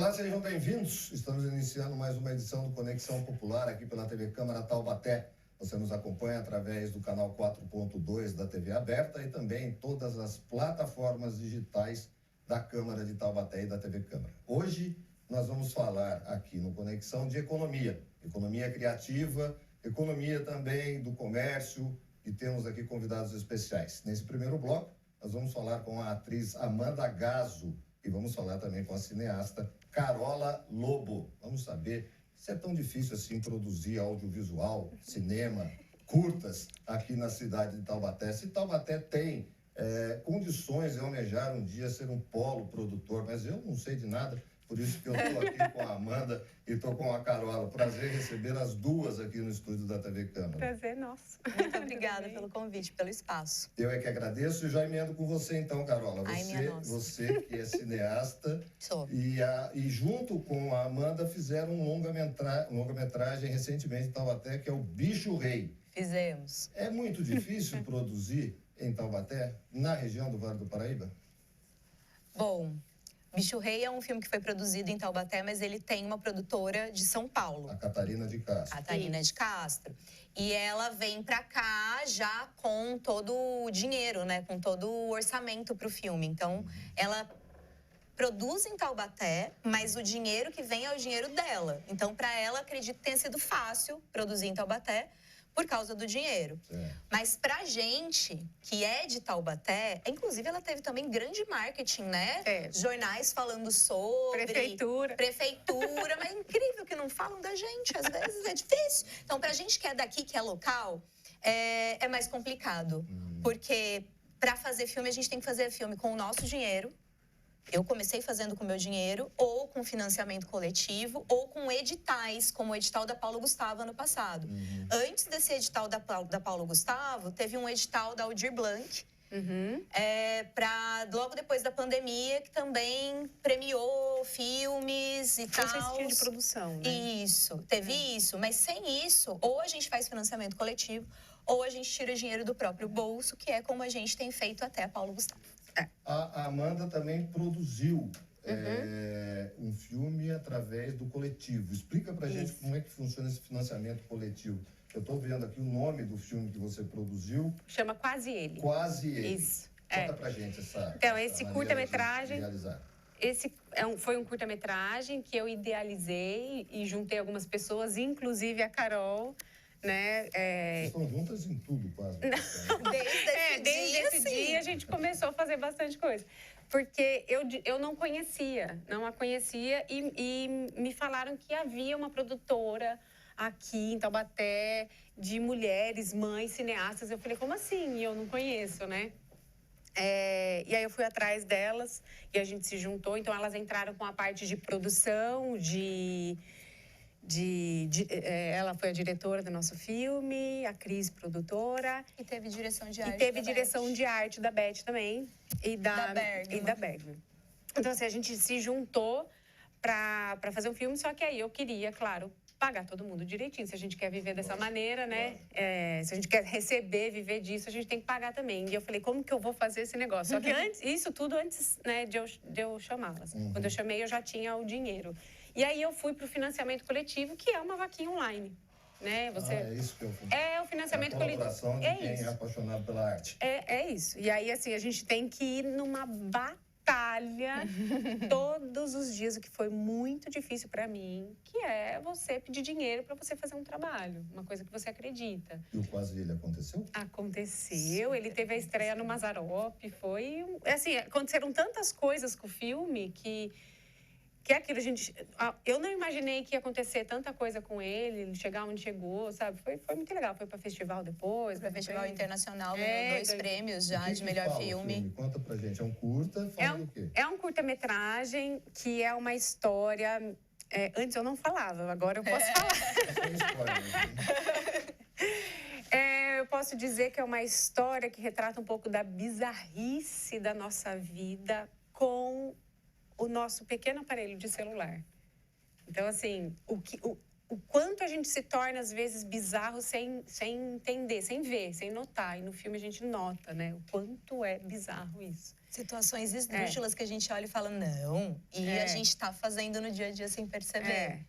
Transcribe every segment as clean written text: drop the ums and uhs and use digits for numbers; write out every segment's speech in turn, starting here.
Olá, sejam bem-vindos. Estamos iniciando mais uma edição do Conexão Popular aqui pela TV Câmara Taubaté. Você nos acompanha através do canal 4.2 da TV Aberta e também em todas as plataformas digitais da Câmara de Taubaté e da TV Câmara. Hoje nós vamos falar aqui no Conexão de economia, economia criativa, economia também do comércio e temos aqui convidados especiais. Nesse primeiro bloco, nós vamos falar com a atriz Amanda Gazzo e vamos falar também com a cineasta Carola Lobo. Vamos saber se é tão difícil assim produzir audiovisual, cinema, curtas aqui na cidade de Taubaté. Se Taubaté tem condições de almejar um dia ser um polo produtor, mas eu não sei de nada, por isso que eu estou aqui com a Amanda e estou com a Carola. Prazer receber as duas aqui no estúdio da TV Câmara. Prazer nosso. Muito obrigada pelo convite, pelo espaço. Eu é que agradeço e já emendo com você então, Carola. Você que é cineasta. Sou. E junto com a Amanda fizeram um longa-metragem recentemente em Taubaté, que é o Bicho Rei. Fizemos. É muito difícil produzir em Taubaté, na região do Vale do Paraíba? Bom, Bicho Rei é um filme que foi produzido em Taubaté, mas ele tem uma produtora de São Paulo. A Catarina de Castro. Catarina de Castro. E ela vem pra cá já com todo o dinheiro, né? Com todo o orçamento pro filme. Então, ela produz em Taubaté, mas o dinheiro que vem é o dinheiro dela. Então, pra ela, acredito que tenha sido fácil produzir em Taubaté, por causa do dinheiro. Mas pra gente, que é de Taubaté, inclusive ela teve também grande marketing, né? Jornais falando sobre... Prefeitura, mas é incrível que não falam da gente, às vezes é difícil. Então, pra gente que é daqui, que é local, é mais complicado. Porque pra fazer filme, a gente tem que fazer filme com o nosso dinheiro. Eu comecei fazendo com o meu dinheiro, ou com financiamento coletivo, ou com editais, como o edital da Paulo Gustavo ano passado. Antes desse edital da Paulo Gustavo, teve um edital da Aldir Blanc, logo depois da pandemia, que também premiou filmes e tal. Assistir de produção, né? Isso, teve isso. Mas sem isso, ou a gente faz financiamento coletivo, ou a gente tira dinheiro do próprio bolso, que é como a gente tem feito até a Paulo Gustavo. A Amanda também produziu um filme através do coletivo. Explica pra gente como é que funciona esse financiamento coletivo. Eu estou vendo aqui o nome do filme que você produziu. Chama Quase Ele. Quase Ele. Isso. Conta pra gente essa Então, esse curta-metragem... Esse foi um curta-metragem que eu idealizei e juntei algumas pessoas, inclusive a Carol, né? Vocês estão juntas em tudo, quase. Desde esse dia a gente começou a fazer bastante coisa. Porque eu não a conhecia e me falaram que havia uma produtora aqui em Taubaté de mulheres, mães, cineastas. Eu falei, como assim? E eu não conheço, né? E aí eu fui atrás delas e a gente se juntou. Então, elas entraram com a parte de produção, ela foi a diretora do nosso filme, a Cris, produtora. E teve direção de arte. E teve direção de arte da Beth também. E da Bergman. Então, assim, a gente se juntou pra fazer um filme, só que aí eu queria, claro, pagar todo mundo direitinho. Se a gente quer viver dessa maneira, né? Se a gente quer receber, viver disso, a gente tem que pagar também. E eu falei, como que eu vou fazer esse negócio? Só que isso tudo antes, né, de eu chamá-las. Quando eu chamei, eu já tinha o dinheiro. E aí eu fui para o financiamento coletivo, que é uma vaquinha online, né? É isso que eu fui. É o financiamento coletivo. De quem é apaixonado pela arte. É isso. E aí, assim, a gente tem que ir numa batalha todos os dias, o que foi muito difícil para mim, que é você pedir dinheiro para você fazer um trabalho, uma coisa que você acredita. E o Quase Ele aconteceu? Aconteceu. Ele teve a estreia no Mazzaropi. Foi... Assim, aconteceram tantas coisas com o filme que é aquilo, eu não imaginei que ia acontecer tanta coisa com ele chegar onde chegou, sabe? Foi muito legal. Foi para festival depois. Para festival internacional, ganhou 2 prêmios já de melhor filme. Conta pra gente, é um curta? Fala do quê? É um curta-metragem que é uma história... antes eu não falava, agora eu posso falar. Eu posso dizer que é uma história que retrata um pouco da bizarrice da nossa vida com o nosso pequeno aparelho de celular. Então, assim, o quanto a gente se torna, às vezes, bizarro sem entender, sem ver, sem notar. E no filme a gente nota, né? O quanto é bizarro isso. Situações esdrúxulas que a gente olha e fala, não. E a gente tá fazendo no dia a dia sem perceber.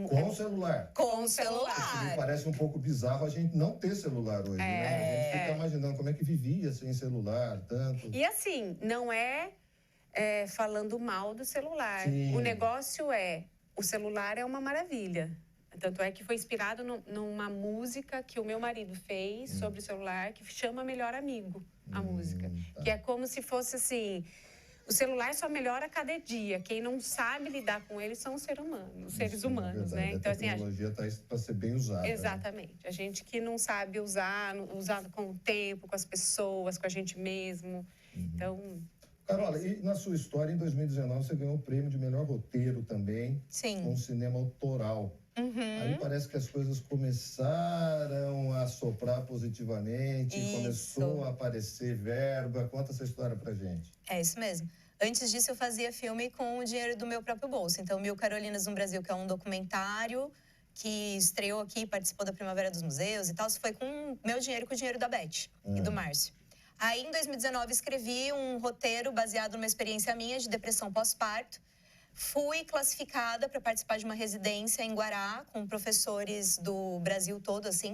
Com o celular. Com o celular. Me parece um pouco bizarro a gente não ter celular hoje, né? A gente fica imaginando como é que vivia sem celular, tanto. E assim, não é falando mal do celular. Sim. O negócio o celular é uma maravilha. Tanto é que foi inspirado numa música que o meu marido fez sobre o celular, que chama Melhor Amigo, a música. Tá. Que é como se fosse assim, o celular só melhora a cada dia. Quem não sabe lidar com ele são os seres humanos, né? Então, a tecnologia está para ser bem usada. Exatamente. Né? A gente que não sabe usar com o tempo, com as pessoas, com a gente mesmo. Então... Carola, e na sua história, em 2019, você ganhou o prêmio de melhor roteiro também. Sim. Com cinema autoral. Aí parece que as coisas começaram a soprar positivamente, começou a aparecer verba. Conta essa história pra gente. É isso mesmo. Antes disso, eu fazia filme com o dinheiro do meu próprio bolso. Então, 1000 Carolinas no Brasil, que é um documentário que estreou aqui, participou da Primavera dos Museus e tal. Isso foi com meu dinheiro, com o dinheiro da Beth e do Márcio. Aí, em 2019, escrevi um roteiro baseado numa experiência minha de depressão pós-parto. Fui classificada para participar de uma residência em Guará, com professores do Brasil todo, assim.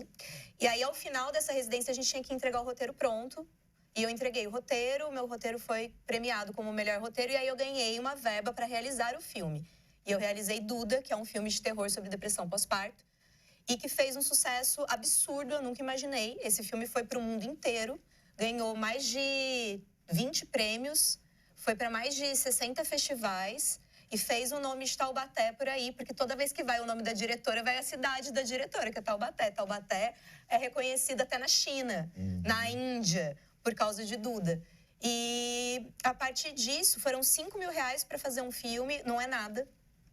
E aí, ao final dessa residência, a gente tinha que entregar o roteiro pronto. E eu entreguei o roteiro, o meu roteiro foi premiado como o melhor roteiro. E aí, eu ganhei uma verba para realizar o filme. E eu realizei Duda, que é um filme de terror sobre depressão pós-parto. E que fez um sucesso absurdo, eu nunca imaginei. Esse filme foi para o mundo inteiro. Ganhou mais de 20 prêmios. Foi para mais de 60 festivais. E fez o nome de Taubaté por aí, porque toda vez que vai o nome da diretora, vai a cidade da diretora, que é Taubaté. Taubaté é reconhecida até na China, na Índia, por causa de Duda. E a partir disso, foram 5 mil reais para fazer um filme, não é nada.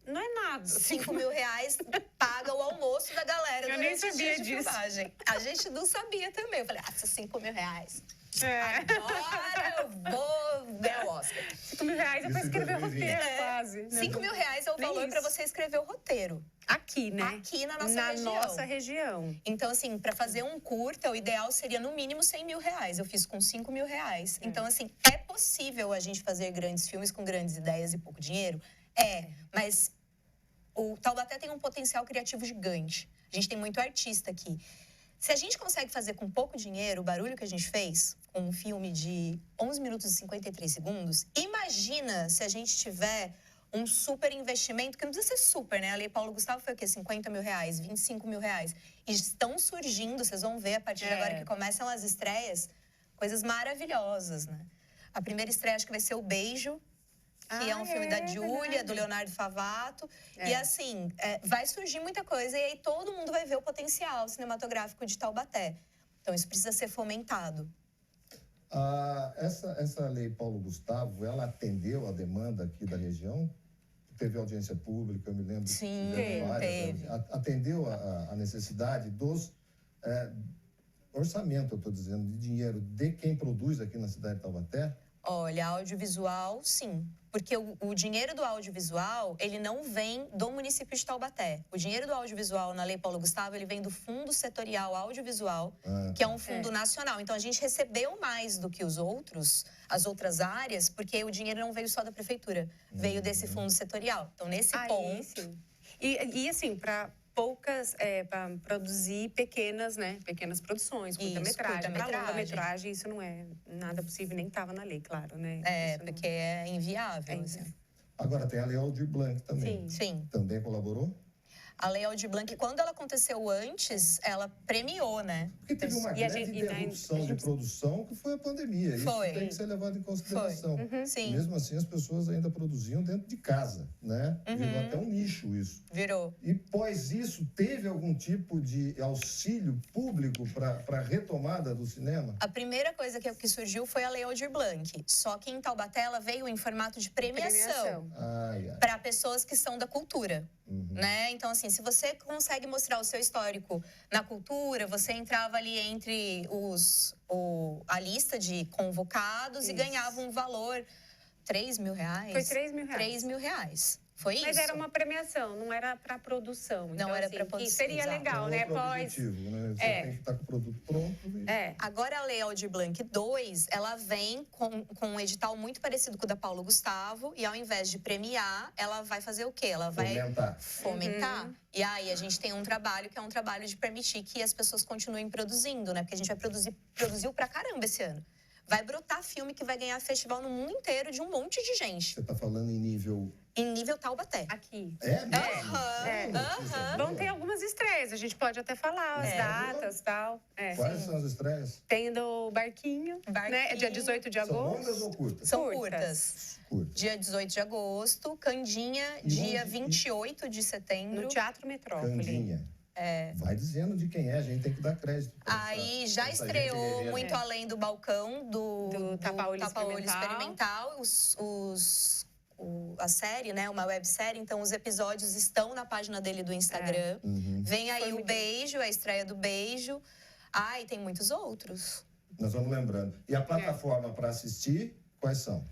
Não é nada. 5 mil reais paga o almoço da galera eu durante nem sabia os dias de disso. filmagem. A gente não sabia também. Eu falei, esses 5 mil reais... Agora eu vou ganhar o Oscar. 5 mil reais é pra escrever o roteiro, quase. Né? 5 mil reais é o valor para você escrever o roteiro. Aqui, né? Aqui na nossa região. Então, assim, para fazer um curta, o ideal seria no mínimo 100 mil reais. Eu fiz com 5 mil reais. Então, assim, é possível a gente fazer grandes filmes com grandes ideias e pouco dinheiro? Mas o Taubaté tem um potencial criativo gigante. A gente tem muito artista aqui. Se a gente consegue fazer com pouco dinheiro o barulho que a gente fez, com um filme de 11 minutos e 53 segundos, imagina se a gente tiver um super investimento, que não precisa ser super, né? A Lei Paulo Gustavo foi o quê? 50 mil reais, 25 mil reais. E estão surgindo, vocês vão ver a partir de agora que começam as estreias, coisas maravilhosas, né? A primeira estreia acho que vai ser O Beijo, que é um filme da Júlia, do Leonardo Favato. E assim, vai surgir muita coisa e aí todo mundo vai ver o potencial cinematográfico de Taubaté. Então isso precisa ser fomentado. Essa lei Paulo Gustavo, ela atendeu a demanda aqui da região? Teve audiência pública, eu me lembro. Sim, teve. Atendeu a necessidade dos... orçamento, eu estou dizendo, de dinheiro de quem produz aqui na cidade de Taubaté? Olha, audiovisual, sim. Porque o dinheiro do audiovisual, ele não vem do município de Taubaté. O dinheiro do audiovisual, na Lei Paulo Gustavo, ele vem do Fundo Setorial Audiovisual, que é um fundo nacional. Então, a gente recebeu mais do que as outras áreas, porque o dinheiro não veio só da prefeitura, veio desse fundo setorial. Então, nesse ponto... Sim. E assim, para poucas, para produzir pequenas produções, curta-metragem. Para longa-metragem, isso não é nada possível, nem estava na lei, claro, né? Porque é inviável. Assim. Agora tem a Lei Aldir Blanc também. Sim. Também colaborou? A Lei Aldir Blanc, quando ela aconteceu antes, ela premiou, né? Porque teve uma grande interrupção de produção, que foi a pandemia. Isso tem que ser levado em consideração. Sim. Mesmo assim, as pessoas ainda produziam dentro de casa, né? Virou até um nicho isso. Virou. E pós isso, teve algum tipo de auxílio público para a retomada do cinema? A primeira coisa que surgiu foi a Lei Aldir Blanc. Só que em Taubaté, ela veio em formato de premiação. Para pessoas que são da cultura. Né? Então, assim, se você consegue mostrar o seu histórico na cultura, você entrava ali entre a lista de convocados e ganhava um valor, 3 mil reais. Foi 3 mil reais. 3 mil reais. Foi isso. Mas era uma premiação, não era para produção. Então, Não era assim, para produção. seria legal, né? Pós. Né? Você tem que estar com o produto pronto. Agora a Lei Aldir Blanc 2, ela vem com um edital muito parecido com o da Paulo Gustavo. E ao invés de premiar, ela vai fazer o quê? Ela vai fomentar. Uhum. E aí a gente tem um trabalho que é um trabalho de permitir que as pessoas continuem produzindo, né? Porque a gente vai produziu pra caramba esse ano. Vai brotar filme que vai ganhar festival no mundo inteiro de um monte de gente. Você tá falando em nível... Em nível Taubaté. Aqui. É mesmo? Vão ter algumas estreias, a gente pode até falar as datas e tal. Quais são as estreias? Tem do Barquinho, né? É dia 18 de agosto. São longas ou curtas? São curtas. Dia 18 de agosto, Candinha, dia 28 de setembro. No Teatro Metrópole. Candinha. Vai dizendo de quem é, a gente tem que dar crédito. Aí já estreou Muito Além do Balcão, do Tapa-Olho Experimental. A série, né? Uma websérie. Então, os episódios estão na página dele do Instagram. Vem aí o Beijo, a estreia do Beijo. E tem muitos outros. Nós vamos lembrando. E a plataforma para assistir, quais são?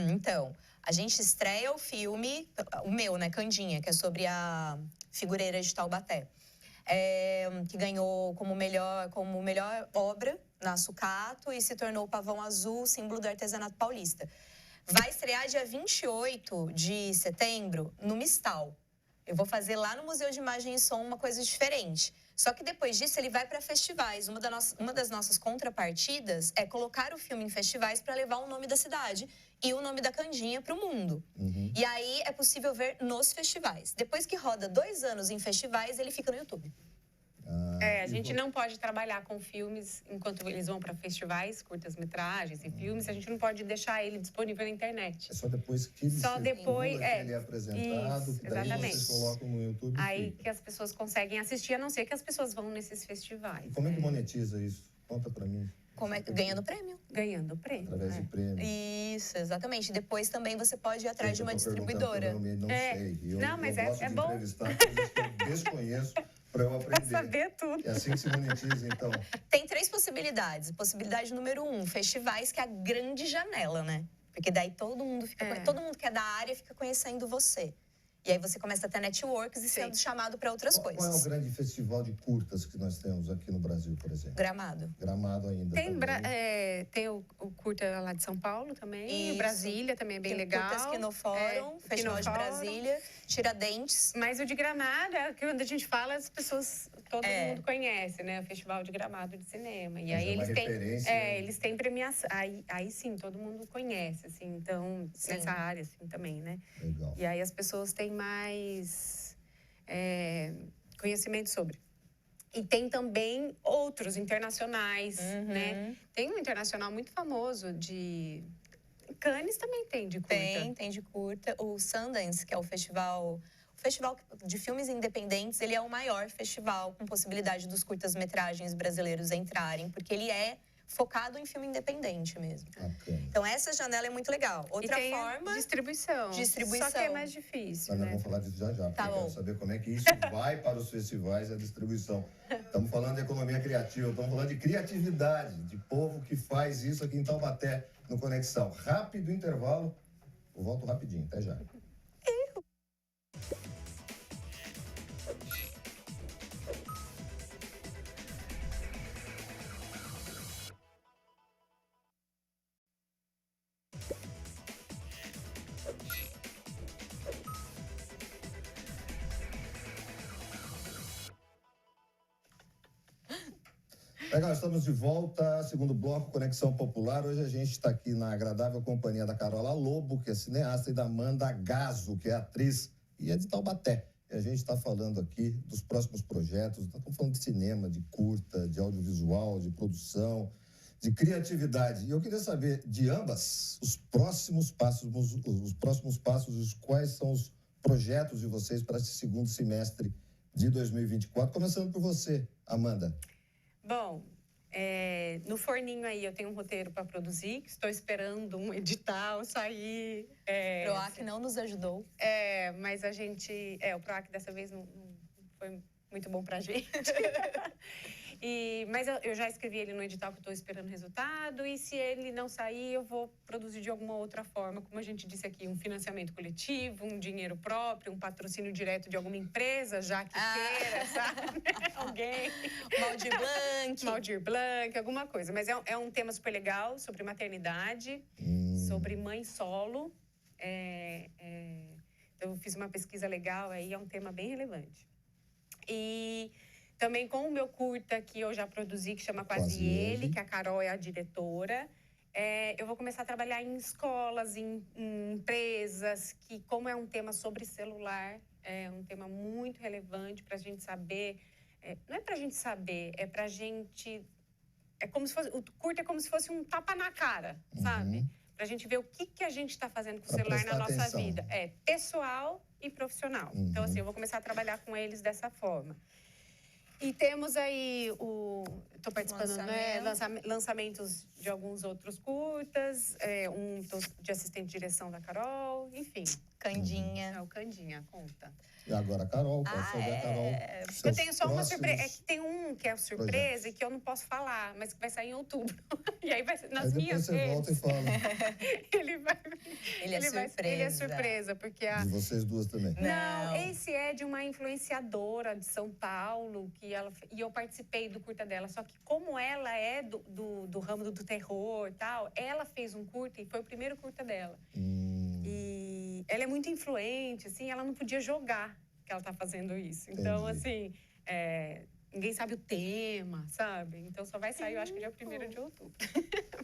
Então, a gente estreia o filme, o meu, né? Candinha, que é sobre a figureira de Taubaté. Que ganhou como melhor obra na Sucato e se tornou o Pavão Azul, símbolo do artesanato paulista. Vai estrear dia 28 de setembro no Mistal. Eu vou fazer lá no Museu de Imagem e Som uma coisa diferente. Só que depois disso ele vai para festivais. Uma das nossas contrapartidas é colocar o filme em festivais para levar o nome da cidade e o nome da Candinha para o mundo. E aí é possível ver nos festivais. Depois que roda 2 anos em festivais, ele fica no YouTube. A gente não pode trabalhar com filmes enquanto eles vão para festivais, curtas-metragens e filmes. A gente não pode deixar ele disponível na internet. É só depois que ele ele é apresentado, isso, que daí vocês colocam no YouTube. Aí que as pessoas conseguem assistir, a não ser que as pessoas vão nesses festivais. E como é que monetiza isso? Conta para mim. Ganhando prêmio. Ganhando prêmio. Através de prêmio. Isso, exatamente. Depois também você pode ir atrás de uma distribuidora. Eu não sei. Mas eu gosto de bom. entrevistar coisas que eu desconheço para eu aprender. Pra saber tudo. É assim que se monetiza, então. Tem 3 possibilidades. Possibilidade número 1, festivais, que é a grande janela, né? Porque daí todo mundo que é da área fica conhecendo você. E aí você começa a ter networks e sendo chamado para outras coisas. Qual é o grande festival de curtas que nós temos aqui no Brasil, por exemplo? Gramado. Gramado ainda. Tem o curta lá de São Paulo também. O Brasília também é bem legal. Curtas Quinofórum, Festival de Brasília, Tiradentes. Mas o de Gramado, quando a gente fala, as pessoas, todo mundo conhece, né? O Festival de Gramado de Cinema. E aí eles têm premiação. Aí sim, todo mundo conhece, assim. Então, nessa área, assim, também, né? Legal. E aí as pessoas têm mais conhecimento sobre. E tem também outros internacionais, né? Tem um internacional muito famoso de... Cannes também tem de curta. Tem de curta. O Sundance, que é o festival de filmes independentes, ele é o maior festival com possibilidade dos curtas-metragens brasileiros entrarem, porque ele é focado em filme independente mesmo. Bacana. Então, essa janela é muito legal. Outra tem forma... Distribuição. Só que é mais difícil, Mas né? nós vamos falar disso já, porque eu quero saber como é que isso vai para os festivais e a distribuição. Estamos falando de economia criativa, estamos falando de criatividade, de povo que faz isso aqui em Taubaté, no Conexão. Rápido intervalo, eu volto rapidinho, até já. Legal, estamos de volta, segundo bloco, Conexão Popular. Hoje a gente está aqui na agradável companhia da Carola Lobo, que é cineasta, e da Amanda Gazo, que é atriz e é de Taubaté. E a gente está falando aqui dos próximos projetos, estamos falando de cinema, de curta, de audiovisual, de produção, de criatividade. E eu queria saber de ambas os próximos passos, quais são os projetos de vocês para esse segundo semestre de 2024. Começando por você, Amanda. Bom, no forninho aí eu tenho um roteiro para produzir, que estou esperando um edital sair. O PROAC não nos ajudou. Mas a gente... o PROAC dessa vez não foi muito bom para a gente. Mas eu já escrevi ele no edital que eu estou esperando resultado. E se ele não sair, eu vou produzir de alguma outra forma. Como a gente disse aqui, um financiamento coletivo, um dinheiro próprio, um patrocínio direto de alguma empresa, já que queira, sabe? Alguém. Maldir Blanc, alguma coisa. Mas é um tema super legal, sobre maternidade, sobre mãe solo. Eu fiz uma pesquisa legal aí, é um tema bem relevante. E também com o meu curta, que eu já produzi, que chama Quase Ele, que a Carol é a diretora. Eu vou começar a trabalhar em escolas, em empresas, que como é um tema sobre celular, é um tema muito relevante para a gente saber. Não é para a gente saber, é para a gente... como se fosse, o curta é como se fosse um tapa na cara, sabe? Para a gente ver o que a gente está fazendo com o celular na nossa vida. Pessoal e profissional. Então, assim, eu vou começar a trabalhar com eles dessa forma. E temos aí estou participando, lançamentos de alguns outros curtas, de assistente de direção da Carol, enfim. Candinha. O Candinha, conta. E agora a Carol, quero saber a Carol. Eu tenho só uma surpresa. É que tem um que é surpresa e que eu não posso falar, mas que vai sair em outubro. E aí vai ser nas minhas redes. Volta e fala. Ele é surpresa. Ele é surpresa, porque de vocês duas também. Não, esse é de uma influenciadora de São Paulo, e eu participei do curta dela. Só que como ela é do ramo do terror e tal, ela fez um curta e foi o primeiro curta dela. E ela é muito influente, assim, ela não podia jogar que ela tá fazendo isso. Então, assim, ninguém sabe o tema, sabe? Então, só vai sair, eu acho que dia 1º de outubro.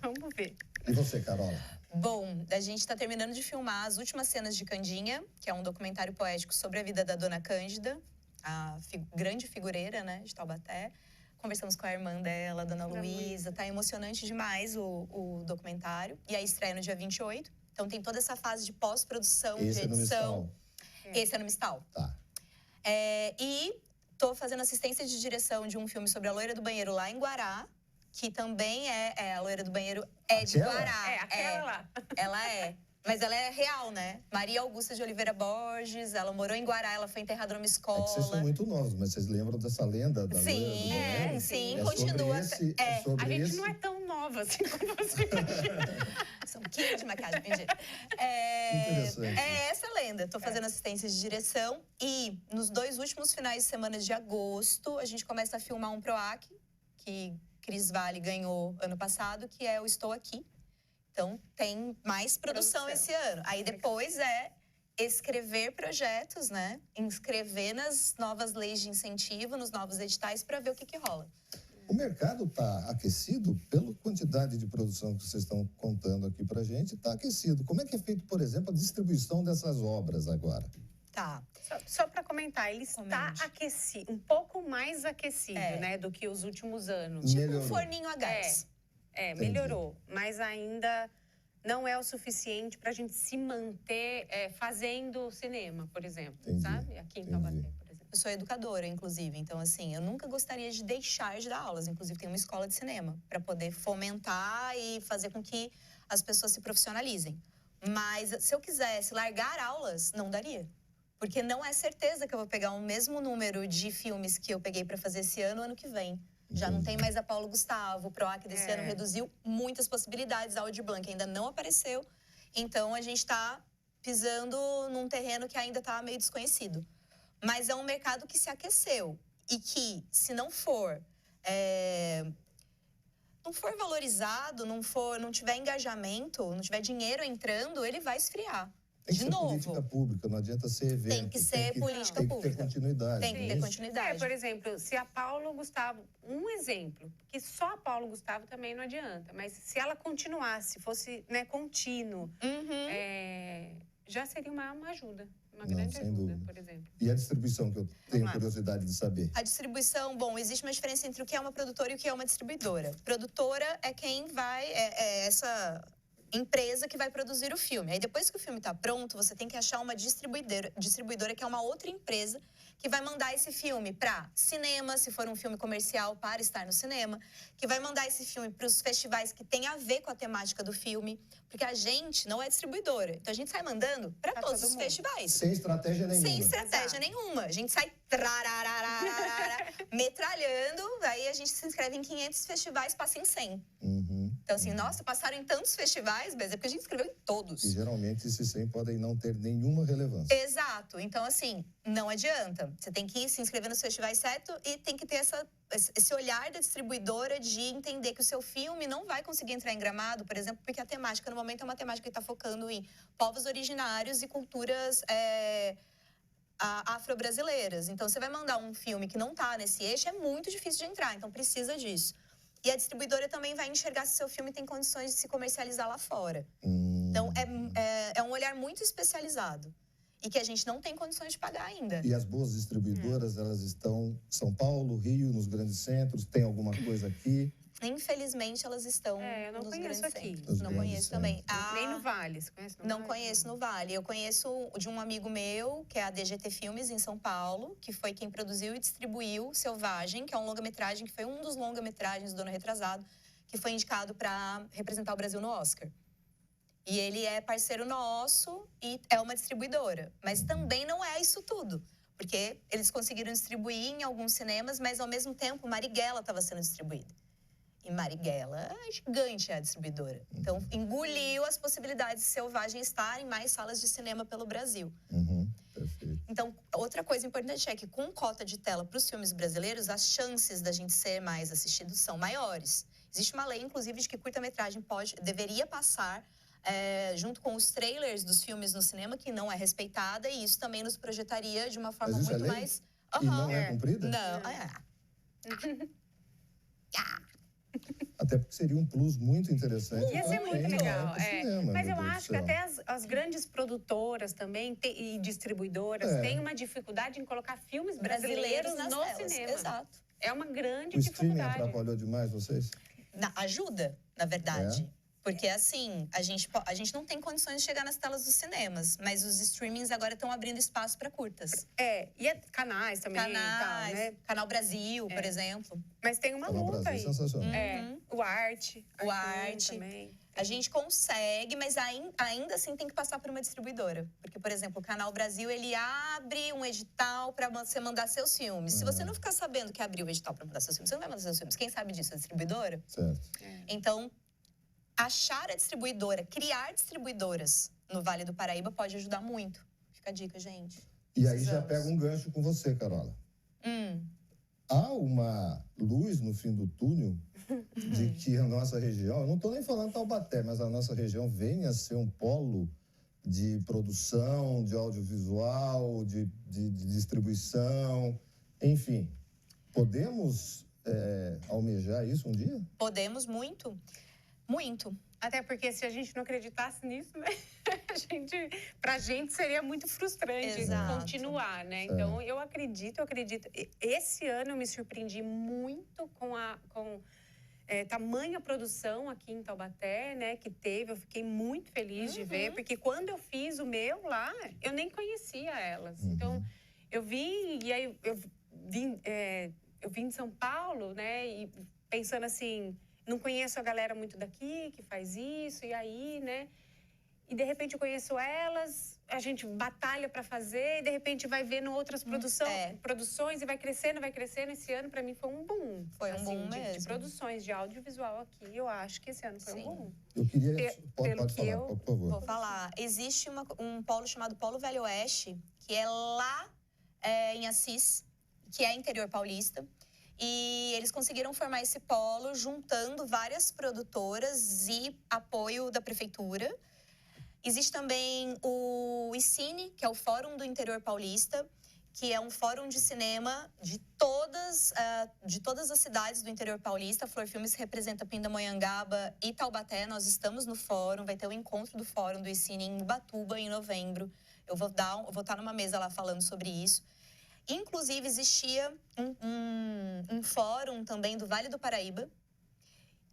Vamos ver. E você, Carola? Bom, a gente está terminando de filmar as últimas cenas de Candinha, que é um documentário poético sobre a vida da Dona Cândida, a grande figureira, né, de Taubaté. Conversamos com a irmã dela, Dona Luísa. Tá emocionante demais o documentário. E a estreia no dia 28. Então, tem toda essa fase de pós-produção, de edição. Esse é no Mistal. Tá. E tô fazendo assistência de direção de um filme sobre a loira do banheiro lá em Guará, que também a loira do banheiro de Guará. Aquela lá. Ela é. Mas ela é real, né? Maria Augusta de Oliveira Borges, ela morou em Guará, ela foi enterrada numa escola. É que vocês são muito novos, mas vocês lembram dessa lenda da loira do banheiro? Sim, continua. A gente não é tão nova assim como você imagina. São 15 de maquiagem, mentira. Interessante. É essa lenda. Tô fazendo assistência de direção e nos 2 últimos finais de semana de agosto, a gente começa a filmar um PROAC, que Cris Vale ganhou ano passado, que é o Estou Aqui. Então, tem mais produção esse ano. Aí, depois escrever projetos, né? Inscrever nas novas leis de incentivo, nos novos editais, para ver o que rola. O mercado está aquecido pela quantidade de produção que vocês estão contando aqui para a gente. Está aquecido. Como é que é feito, por exemplo, a distribuição dessas obras agora? Tá. Só para comentar, ele está aquecido, um pouco mais aquecido, né? Do que os últimos anos. Tipo um forninho a gás. Melhorou, mas ainda não é o suficiente para a gente se manter fazendo cinema, por exemplo, sabe? Aqui em Taubaté, por exemplo. Eu sou educadora, inclusive, então, assim, eu nunca gostaria de deixar de dar aulas. Inclusive, tem uma escola de cinema para poder fomentar e fazer com que as pessoas se profissionalizem. Mas, se eu quisesse largar aulas, não daria. Porque não é certeza que eu vou pegar o mesmo número de filmes que eu peguei para fazer esse ano que vem. Já não tem mais a Paulo Gustavo, o PROAC desse ano reduziu muitas possibilidades, a Aldir Blanc ainda não apareceu. Então, a gente está pisando num terreno que ainda está meio desconhecido. Mas é um mercado que se aqueceu e que, se não for valorizado, não tiver engajamento, não tiver dinheiro entrando, ele vai esfriar. Tem que ser política pública, não adianta ser evento. Tem que ser política pública. Tem que ter continuidade. Tem que ter continuidade. Por exemplo, se a Paulo Gustavo... Um exemplo, que só a Paulo Gustavo também não adianta. Mas se ela continuasse, fosse contínuo, já seria uma ajuda. Uma grande ajuda, por exemplo. E a distribuição, que eu tenho curiosidade de saber? A distribuição, bom, existe uma diferença entre o que é uma produtora e o que é uma distribuidora. Produtora é quem vai... empresa que vai produzir o filme. Aí depois que o filme está pronto, você tem que achar uma distribuidora que é uma outra empresa que vai mandar esse filme para cinema, se for um filme comercial, para estar no cinema, que vai mandar esse filme para os festivais que tem a ver com a temática do filme, porque a gente não é distribuidora. Então a gente sai mandando para todos os festivais. Sem estratégia nenhuma. Sem estratégia nenhuma. A gente sai metralhando, aí a gente se inscreve em 500 festivais, passa em 100. Então, assim, nossa, passaram em tantos festivais, mas é porque a gente escreveu em todos. E geralmente esses 100 podem não ter nenhuma relevância. Exato. Então, assim, não adianta. Você tem que se inscrever nos festivais certo e tem que ter esse olhar da distribuidora de entender que o seu filme não vai conseguir entrar em Gramado, por exemplo, porque a temática, no momento, é uma temática que está focando em povos originários e culturas afro-brasileiras. Então, você vai mandar um filme que não está nesse eixo, é muito difícil de entrar. Então, precisa disso. E a distribuidora também vai enxergar se o seu filme tem condições de se comercializar lá fora. Então, é um olhar muito especializado. E que a gente não tem condições de pagar ainda. E as boas distribuidoras, elas estão em São Paulo, Rio, nos grandes centros? Tem alguma coisa aqui? Infelizmente, elas estão nos grandes centros. Não conheço também. Nem no Vale, você conhece no Não Vale? conheço no Vale. Eu conheço de um amigo meu, que é a DGT Filmes, em São Paulo, que foi quem produziu e distribuiu Selvagem, que é um longa-metragem, que foi um dos longa-metragens do ano retrasado, que foi indicado para representar o Brasil no Oscar. E ele é parceiro nosso e é uma distribuidora. Mas também não é isso tudo. Porque eles conseguiram distribuir em alguns cinemas, mas ao mesmo tempo Marighella estava sendo distribuída. E Marighella é gigante, a distribuidora. Então, engoliu as possibilidades de Selvagem estar em mais salas de cinema pelo Brasil. Perfeito. Então, outra coisa importante é que com cota de tela para os filmes brasileiros, as chances da gente ser mais assistido são maiores. Existe uma lei, inclusive, de que curta-metragem deveria passar junto com os trailers dos filmes no cinema, que não é respeitada, e isso também nos projetaria de uma forma Mas isso muito é lei? mais... E não é cumprida? Não, Até porque seria um plus muito interessante. Ia ser muito legal, cinema, mas meu eu Deus do acho que céu. até as grandes produtoras também e distribuidoras têm uma dificuldade em colocar filmes brasileiros nas no telas. cinema. Exato. É uma grande O streaming dificuldade. atrapalhou demais vocês? Ajuda, na verdade. Porque, assim, a gente não tem condições de chegar nas telas dos cinemas, mas os streamings agora estão abrindo espaço para curtas. E canais também. Canais, e tal, né? Canal Brasil, por exemplo. Mas tem uma Canal luta Brasil, aí. sensacional. O Arte. O Arte. Também. A gente consegue, mas ainda assim tem que passar por uma distribuidora. Porque, por exemplo, o Canal Brasil, ele abre um edital para você mandar seus filmes. Se você não ficar sabendo que abriu o edital para mandar seus filmes, você não vai mandar seus filmes. Quem sabe disso? A distribuidora? Certo. Então, achar a distribuidora, criar distribuidoras no Vale do Paraíba pode ajudar muito. Fica a dica, gente. E aí já pega um gancho com você, Carola. Há uma luz no fim do túnel de que a nossa região, eu não estou nem falando Taubaté, mas a nossa região venha a ser um polo de produção, de audiovisual, de distribuição, enfim. Podemos almejar isso um dia? Podemos muito. Muito. Até porque se a gente não acreditasse nisso, né? Pra gente seria muito frustrante continuar, né? Então, eu acredito. Esse ano eu me surpreendi muito com tamanha produção aqui em Taubaté, né? Que teve, eu fiquei muito feliz de ver. Porque quando eu fiz o meu lá, eu nem conhecia elas. Então, eu vim, e aí eu vim de São Paulo, né? E pensando assim... Não conheço a galera muito daqui que faz isso, e aí, né? E de repente eu conheço elas, a gente batalha para fazer, e de repente vai vendo outras produções e vai crescendo. Esse ano, para mim, foi um boom. Foi um boom mesmo. De produções de audiovisual aqui, eu acho que esse ano foi um boom. Eu queria... Pode falar, por favor. Vou falar. Existe um polo chamado Polo Velho Oeste, que é lá em Assis, que é interior paulista. E eles conseguiram formar esse polo juntando várias produtoras e apoio da prefeitura. Existe também o ICINE, que é o Fórum do Interior Paulista, que é um fórum de cinema de todas as cidades do interior paulista. A Flor Filmes representa Pindamonhangaba e Taubaté. Nós estamos no fórum, vai ter o encontro do fórum do ICINE em Ubatuba, em novembro. Eu vou estar numa mesa lá falando sobre isso. Inclusive, existia um fórum também do Vale do Paraíba,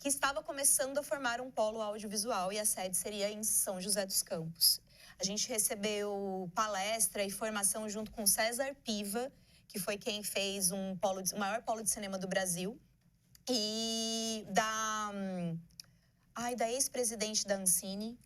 que estava começando a formar um polo audiovisual e a sede seria em São José dos Campos. A gente recebeu palestra e formação junto com César Piva, que foi quem fez o maior polo de cinema do Brasil, e da ex-presidente da Ancine.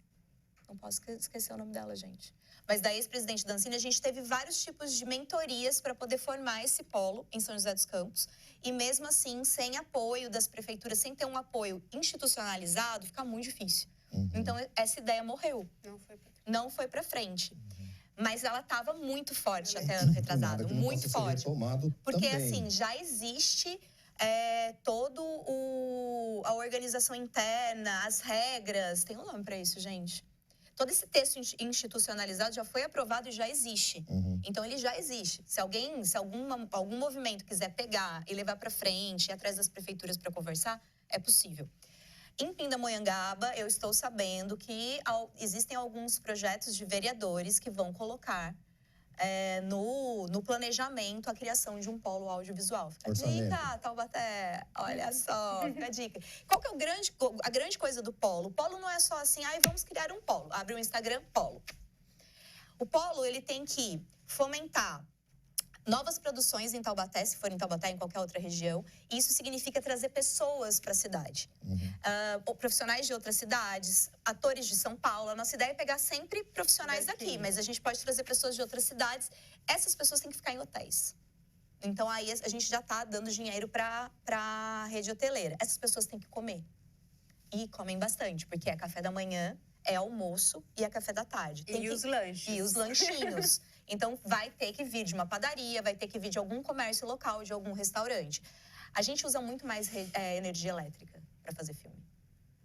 Não posso esquecer o nome dela, gente. Mas da ex-presidente da Ancine, a gente teve vários tipos de mentorias para poder formar esse polo em São José dos Campos. E mesmo assim, sem apoio das prefeituras, sem ter um apoio institucionalizado, fica muito difícil. Então, essa ideia morreu. Não foi para frente. Mas ela estava muito forte até ano retrasado. Muito forte. Porque, assim, já existe toda a organização interna, as regras. Tem um nome para isso, gente. Todo esse texto institucionalizado já foi aprovado e já existe. Então, ele já existe. Se algum movimento quiser pegar e levar para frente, ir atrás das prefeituras para conversar, é possível. Em Pindamonhangaba, eu estou sabendo que existem alguns projetos de vereadores que vão colocar no planejamento a criação de um polo audiovisual. Fica a dica, Taubaté, olha só, fica a dica. Qual que é a grande coisa do polo? O polo não é só assim, vamos criar um polo. Abre o Instagram, polo. O polo, ele tem que fomentar novas produções em Taubaté, se for em Taubaté, em qualquer outra região. Isso significa trazer pessoas para a cidade. Profissionais de outras cidades, atores de São Paulo. A nossa ideia é pegar sempre profissionais daqui, mas a gente pode trazer pessoas de outras cidades. Essas pessoas têm que ficar em hotéis. Então, aí a gente já está dando dinheiro para a rede hoteleira. Essas pessoas têm que comer. E comem bastante, porque é café da manhã, é almoço e é café da tarde. Os lanches. E os lanchinhos. Então, vai ter que vir de uma padaria, vai ter que vir de algum comércio local, de algum restaurante. A gente usa muito mais energia elétrica para fazer filme.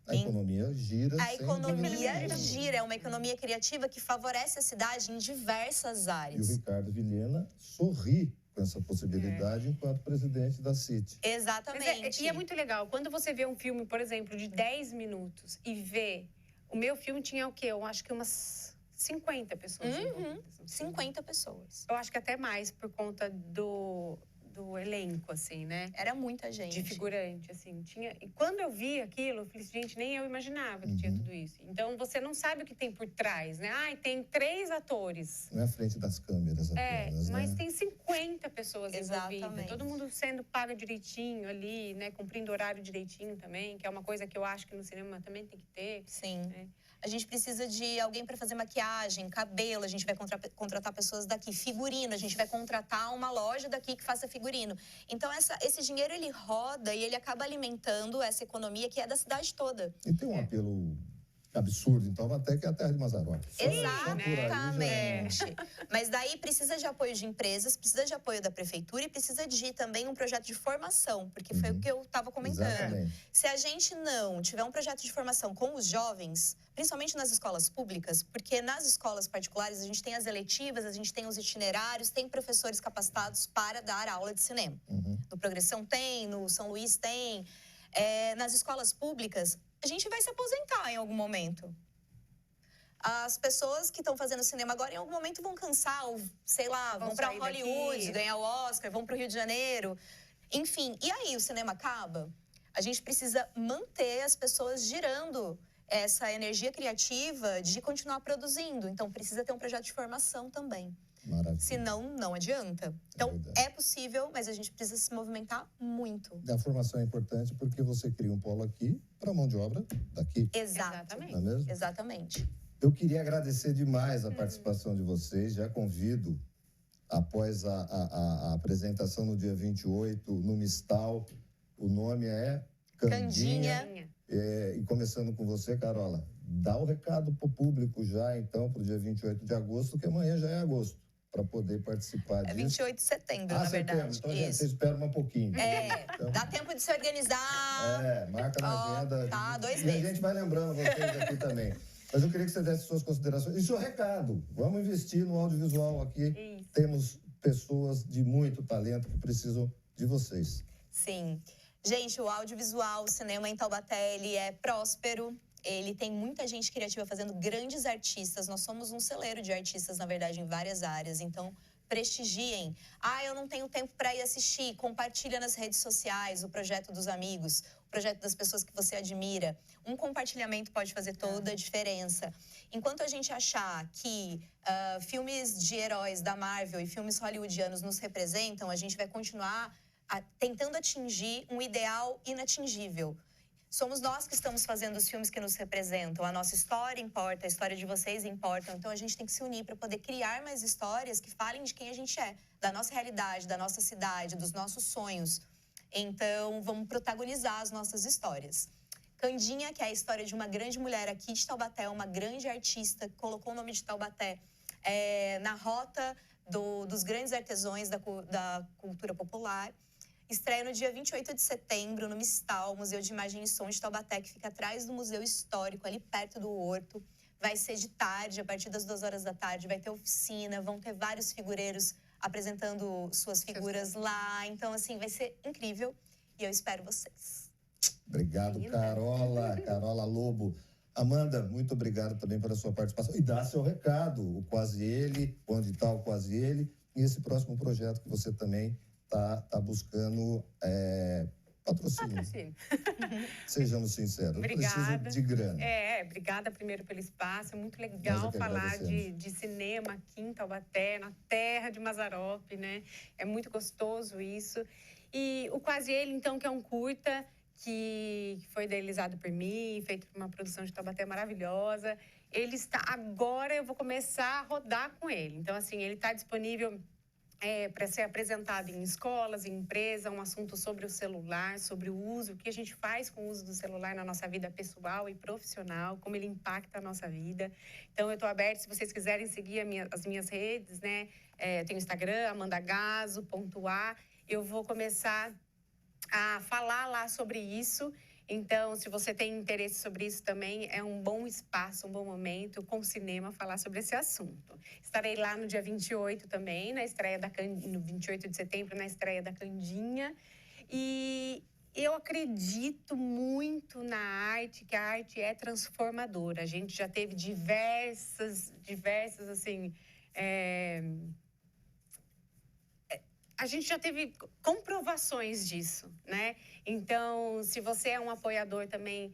A economia gira. A economia gira. É uma economia criativa que favorece a cidade em diversas áreas. E o Ricardo Vilhena sorri com essa possibilidade enquanto presidente da CIT. Exatamente. E é muito legal. Quando você vê um filme, por exemplo, de 10 minutos e vê... O meu filme tinha o quê? Eu acho que umas 50 pessoas. 50 pessoas. Eu acho que até mais por conta do elenco, assim, né? Era muita gente. De figurante, assim. E quando eu vi aquilo, eu falei, gente, nem eu imaginava que tinha tudo isso. Então, você não sabe o que tem por trás, né? Tem 3 atores. Não é à frente das câmeras apenas, mas né? tem 50 pessoas envolvidas. Exatamente. Todo mundo sendo pago direitinho ali, né? Cumprindo horário direitinho também, que é uma coisa que eu acho que no cinema também tem que ter. Sim. Né? A gente precisa de alguém para fazer maquiagem, cabelo, a gente vai contratar pessoas daqui, figurino, a gente vai contratar uma loja daqui que faça figurino. Então, esse dinheiro, ele roda e ele acaba alimentando essa economia que é da cidade toda. E tem um apelo absurdo, então, até que é a terra de Mazzaropi. Exatamente. Mas daí precisa de apoio de empresas, precisa de apoio da prefeitura e precisa de também um projeto de formação, porque foi o que eu estava comentando. Exatamente. Se a gente não tiver um projeto de formação com os jovens, principalmente nas escolas públicas, porque nas escolas particulares a gente tem as eletivas, a gente tem os itinerários, tem professores capacitados para dar aula de cinema. No Progressão tem, no São Luís tem. Nas escolas públicas, a gente vai se aposentar em algum momento. As pessoas que estão fazendo cinema agora, em algum momento, vão cansar, ou, sei lá, vão para Hollywood, ganhar o Oscar, vão para o Rio de Janeiro. Enfim, e aí o cinema acaba? A gente precisa manter as pessoas girando essa energia criativa de continuar produzindo. Então, precisa ter um projeto de formação também. Maravilha. Senão, não adianta. Então, é possível, mas a gente precisa se movimentar muito. A formação é importante porque você cria um polo aqui para mão de obra daqui. Exatamente. Não é mesmo? Exatamente. Eu queria agradecer demais a participação de vocês. Já convido, após a apresentação no dia 28, no Mistal. O nome é Candinha. E começando com você, Carola, dá o recado para o público já, então, para o dia 28 de agosto, que amanhã já é agosto, para poder participar disso. É 28 de setembro, na verdade. Então, você espera um pouquinho. Então, dá tempo de se organizar. Marca na agenda. Tá, 2 meses. meses. E a gente vai lembrando vocês aqui também. Mas eu queria que você desse suas considerações. E seu recado. Vamos investir no audiovisual aqui. Isso. Temos pessoas de muito talento que precisam de vocês. Sim. Gente, o audiovisual, o cinema em Taubaté, ele é próspero. Ele tem muita gente criativa fazendo grandes artistas. Nós somos um celeiro de artistas, na verdade, em várias áreas. Então, prestigiem. Eu não tenho tempo para ir assistir. Compartilha nas redes sociais o projeto dos amigos, o projeto das pessoas que você admira. Um compartilhamento pode fazer toda a diferença. Enquanto a gente achar que filmes de heróis da Marvel e filmes hollywoodianos nos representam, a gente vai continuar tentando atingir um ideal inatingível. Somos nós que estamos fazendo os filmes que nos representam. A nossa história importa, a história de vocês importa. Então, a gente tem que se unir para poder criar mais histórias que falem de quem a gente é, da nossa realidade, da nossa cidade, dos nossos sonhos. Então, vamos protagonizar as nossas histórias. Candinha, que é a história de uma grande mulher aqui de Taubaté, uma grande artista, que colocou o nome de Taubaté na rota dos grandes artesãos da cultura popular. Estreia no dia 28 de setembro, no Mistal, Museu de Imagem e Som de Taubaté, que fica atrás do Museu Histórico, ali perto do Horto. Vai ser de tarde, a partir das 2 horas da tarde, vai ter oficina, vão ter vários figureiros apresentando suas figuras lá. Então, assim, vai ser incrível e eu espero vocês. Obrigado, Carola Lobo. Amanda, muito obrigado também pela sua participação. E dá seu recado, o Quase Ele, onde está o Quase Ele, e esse próximo projeto que você também tá buscando patrocínio. Sejamos sinceros. Obrigada. Preciso de grana. Obrigada primeiro pelo espaço. É muito legal falar de cinema aqui em Taubaté, na terra de Mazzaropi, né? É muito gostoso isso. E o Quase Ele, então, que é um curta que foi idealizado por mim, feito por uma produção de Taubaté maravilhosa. Ele está... Agora eu vou começar a rodar com ele. Então, assim, ele está disponível para ser apresentado em escolas, em empresas, um assunto sobre o celular, sobre o uso, o que a gente faz com o uso do celular na nossa vida pessoal e profissional, como ele impacta a nossa vida. Então, eu estou aberta, se vocês quiserem seguir as minhas redes, né? Tem o Instagram, amandagazo.a. Eu vou começar a falar lá sobre isso. Então, se você tem interesse sobre isso também, é um bom espaço, um bom momento com o cinema falar sobre esse assunto. Estarei lá no dia 28 também, no 28 de setembro, na estreia da Candinha. E eu acredito muito na arte, que a arte é transformadora. A gente já teve diversas, assim... A gente já teve comprovações disso, né? Então, se você é um apoiador também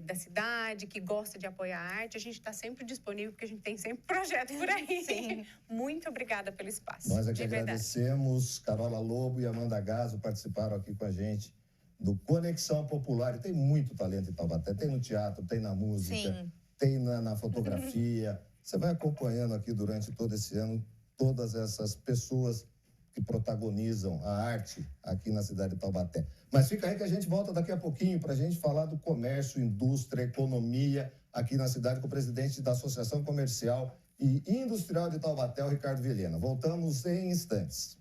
da cidade, que gosta de apoiar a arte, a gente está sempre disponível, porque a gente tem sempre projeto por aí. Sim. Muito obrigada pelo espaço. Nós é que agradecemos. Carola Lobo e Amanda Gazo participaram aqui com a gente do Conexão Popular. E tem muito talento em Taubaté. Tem no teatro, tem na música, Sim. Tem na fotografia. Você vai acompanhando aqui durante todo esse ano todas essas pessoas que protagonizam a arte aqui na cidade de Taubaté. Mas fica aí que a gente volta daqui a pouquinho para a gente falar do comércio, indústria, economia aqui na cidade com o presidente da Associação Comercial e Industrial de Taubaté, o Ricardo Vilhena. Voltamos em instantes.